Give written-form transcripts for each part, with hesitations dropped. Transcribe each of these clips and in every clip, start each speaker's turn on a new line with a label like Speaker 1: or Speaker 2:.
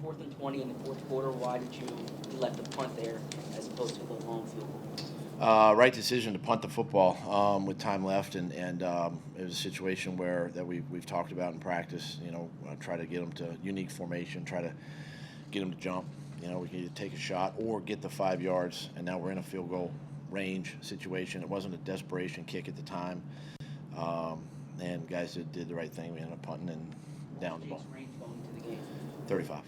Speaker 1: 4th and 20 in the fourth quarter. Why did you elect the punt there as opposed to the long field goal?
Speaker 2: Right decision to punt the football with time left, and it was a situation where that we've talked about in practice. Try to get them to unique formation, try to get them to jump. We can either take a shot or get the 5 yards, and now we're in a field goal range situation. It wasn't a desperation kick at the time, and guys did the right thing. We ended up punting and down the ball.
Speaker 1: Range going into the game?
Speaker 2: 35.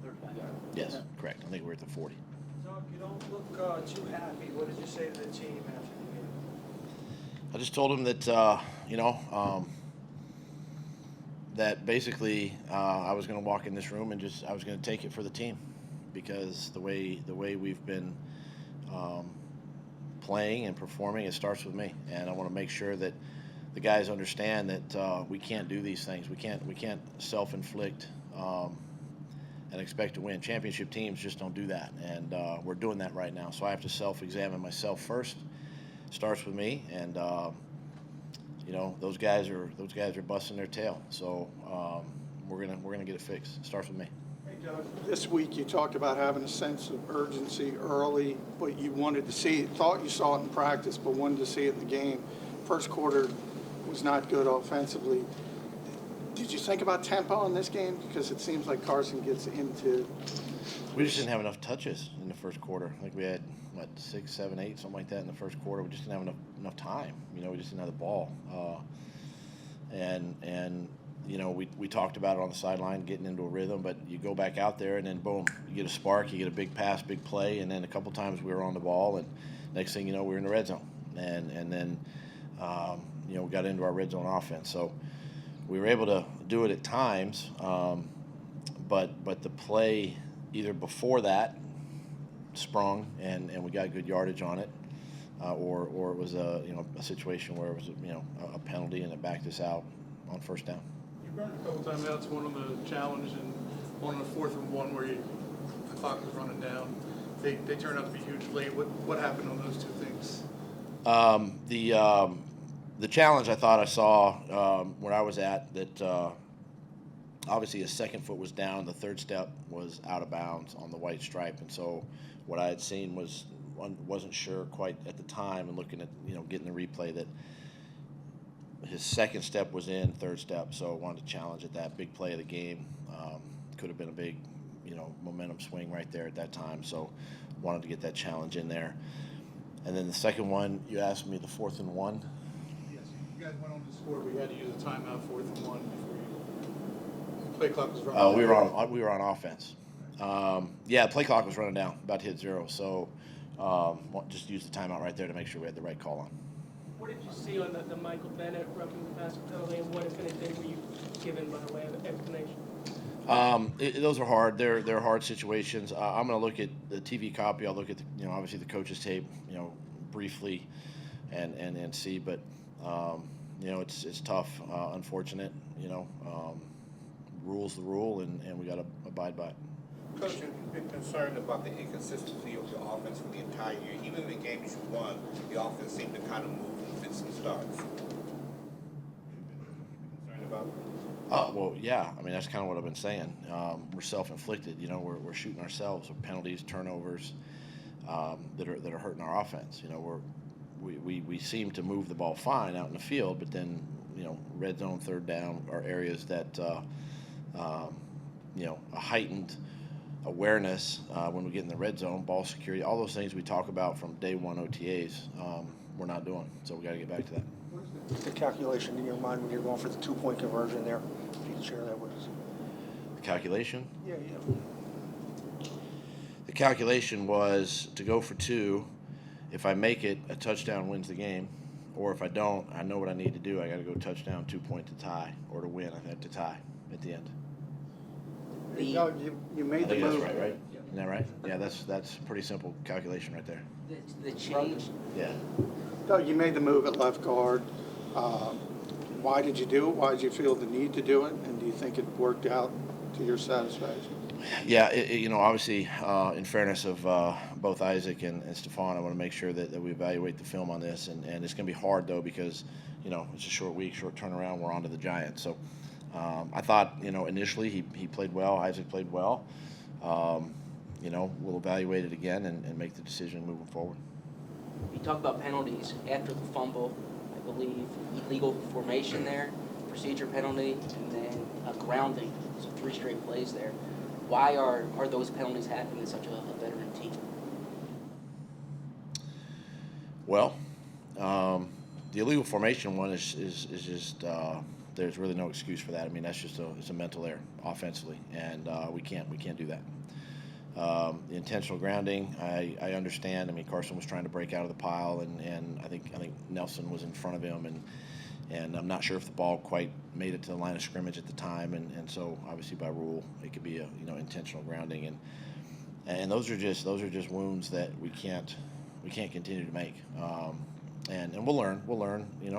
Speaker 1: 35 yards.
Speaker 2: Yes, correct. I think we're at the 40.
Speaker 3: Doug, you don't look too happy. What did you say to the team after the game?
Speaker 2: I just told him that, that basically I was going to walk in this room and I was going to take it for the team, because the way we've been playing and performing, it starts with me, and I want to make sure that the guys understand that we can't do these things. We can't self-inflict and expect to win. Championship teams just don't do that, and we're doing that right now. So I have to self-examine myself first. Starts with me, and those guys are busting their tail. So we're gonna get it fixed. It starts with me.
Speaker 3: Hey, Doug, this week you talked about having a sense of urgency early, but you wanted to see it, thought you saw it in practice, but wanted to see it in the game. First quarter was not good offensively. Did you think about tempo in this game? Because it seems like Carson gets into.
Speaker 2: We just didn't have enough touches in the first quarter. I think we had 6, 7, 8, something like that in the first quarter. We just didn't have enough time. We just didn't have the ball. We talked about it on the sideline, getting into a rhythm. But you go back out there, and then boom, you get a spark. You get a big pass, big play, and then a couple times we were on the ball, and next thing you know, we were in the red zone. And then we got into our red zone offense. So we were able to do it at times, but the play either before that sprung and we got good yardage on it, or it was a situation where it was a penalty and it backed us out on first down.
Speaker 4: You burned a couple timeouts, one on the challenge and one on the 4th and 1 where the clock was running down. They turned out to be huge late. What happened on those two things?
Speaker 2: The challenge I thought I saw where I was at, that obviously his second foot was down, the third step was out of bounds on the white stripe, and so what I had seen wasn't sure quite at the time, and looking at getting the replay, that his second step was in, third step. So I wanted to challenge at that big play of the game. Could have been a big momentum swing right there at that time, so wanted to get that challenge in there. And then the second one, you asked me, the 4th and 1.
Speaker 4: Yes, you guys went on to score, but you had to use a timeout 4th and 1 before the play clock was running.
Speaker 2: We were on offense. Play clock was running down, about to hit 0. So just use the timeout right there to make sure we had the right call on.
Speaker 5: What did you see on the Michael Bennett roughing the passer penalty, and what, if anything, were you given by way of explanation?
Speaker 2: Those are hard. They're hard situations. I'm going to look at the TV copy. I'll look at obviously the coach's tape, briefly, and see. But it's tough. Unfortunate. Rule's the rule, and we got to abide by it.
Speaker 6: Coach, you've been concerned about the inconsistency of your offense for the entire year. Even in the games you won, the offense seemed to kind of move in fits and starts. You've been concerned about?
Speaker 2: Well, yeah. I mean, that's kind of what I've been saying. We're self-inflicted. We're shooting ourselves with penalties, turnovers that are hurting our offense. We seem to move the ball fine out in the field, but then red zone, third down are areas that a heightened awareness when we get in the red zone, ball security, all those things we talk about from day one OTAs, we're not doing. So we got to get back to that.
Speaker 3: What's the calculation in your mind when you're going for the 2-point conversion there? If you can share that with us.
Speaker 2: The calculation?
Speaker 3: Yeah.
Speaker 2: The calculation was to go for 2. If I make it, a touchdown wins the game. Or if I don't, I know what I need to do. I got to go touchdown, 2-point to tie, or to win. I have to tie at the end.
Speaker 3: Doug, you made the move.
Speaker 2: That's right? Isn't that right? Yeah, that's a pretty simple calculation right there.
Speaker 1: The change.
Speaker 2: Yeah.
Speaker 3: Doug, you made the move at left guard. Why did you do it? Why did you feel the need to do it? And do you think it worked out to your satisfaction?
Speaker 2: Yeah, obviously, in fairness of both Isaac and Stephon, I want to make sure that we evaluate the film on this. And it's going to be hard, though, because, it's a short week, short turnaround. We're on to the Giants. So I thought, initially he played well. Isaac played well. We'll evaluate it again and make the decision moving forward.
Speaker 1: You talk about penalties after the fumble, I believe illegal formation there, procedure penalty, and then a grounding. So 3 straight plays there. Why are those penalties happening in such a veteran team?
Speaker 2: Well, the illegal formation one is just there's really no excuse for that. I mean, that's just it's a mental error offensively, and we can't do that. The intentional grounding, I understand. I mean, Carson was trying to break out of the pile, and I think Nelson was in front of him, and I'm not sure if the ball quite made it to the line of scrimmage at the time, and so obviously by rule it could be a intentional grounding, and those are just wounds that we can't continue to make, and we'll learn.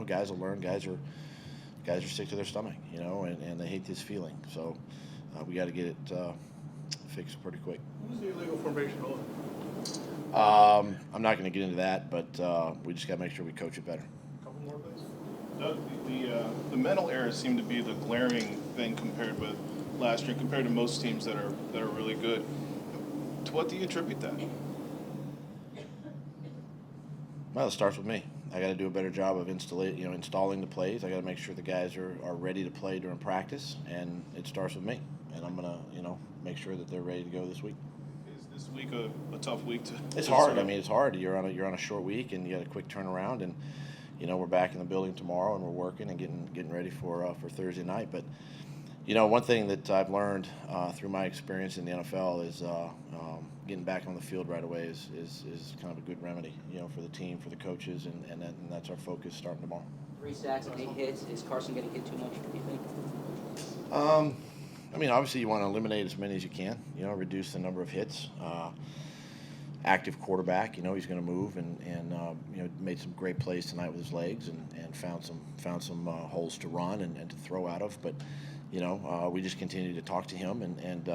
Speaker 2: Guys will learn. Guys are sick to their stomach, and they hate this feeling. So we got to get it fixed pretty quick.
Speaker 4: Who's the illegal formation on?
Speaker 2: I'm not going to get into that, but we just got to make sure we coach it better.
Speaker 4: Couple more, please.
Speaker 7: Doug, the mental errors seem to be the glaring thing compared with last year, compared to most teams that are really good. To what do you attribute that?
Speaker 2: Well, it starts with me. I got to do a better job of installing the plays. I got to make sure the guys are ready to play during practice, and it starts with me. And I'm gonna make sure that they're ready to go this week.
Speaker 7: Is this week a tough week to?
Speaker 2: It's hard. I mean, it's hard. You're on a short week, and you got a quick turnaround, and we're back in the building tomorrow, and we're working and getting ready for Thursday night. But one thing that I've learned through my experience in the NFL is getting back on the field right away is kind of a good remedy, for the team, for the coaches, and that's our focus starting tomorrow.
Speaker 1: 3 sacks and 8 hits. Is Carson getting hit too much, do you think?
Speaker 2: I mean, obviously you want to eliminate as many as you can, reduce the number of hits. Active quarterback, he's going to move and made some great plays tonight with his legs and found some holes to run and to throw out of. But, we just continue to talk to him and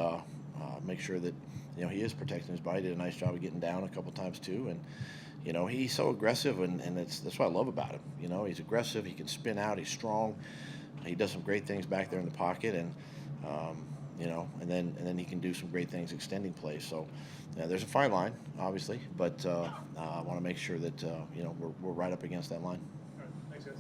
Speaker 2: make sure that, he is protecting his body. Did a nice job of getting down a couple times too. And, he's so aggressive and that's what I love about him. He's aggressive. He can spin out. He's strong. He does some great things back there in the pocket and then he can do some great things extending plays. So there's a fine line, obviously, but I want to make sure that we're right up against that line.
Speaker 4: All right, thanks, guys.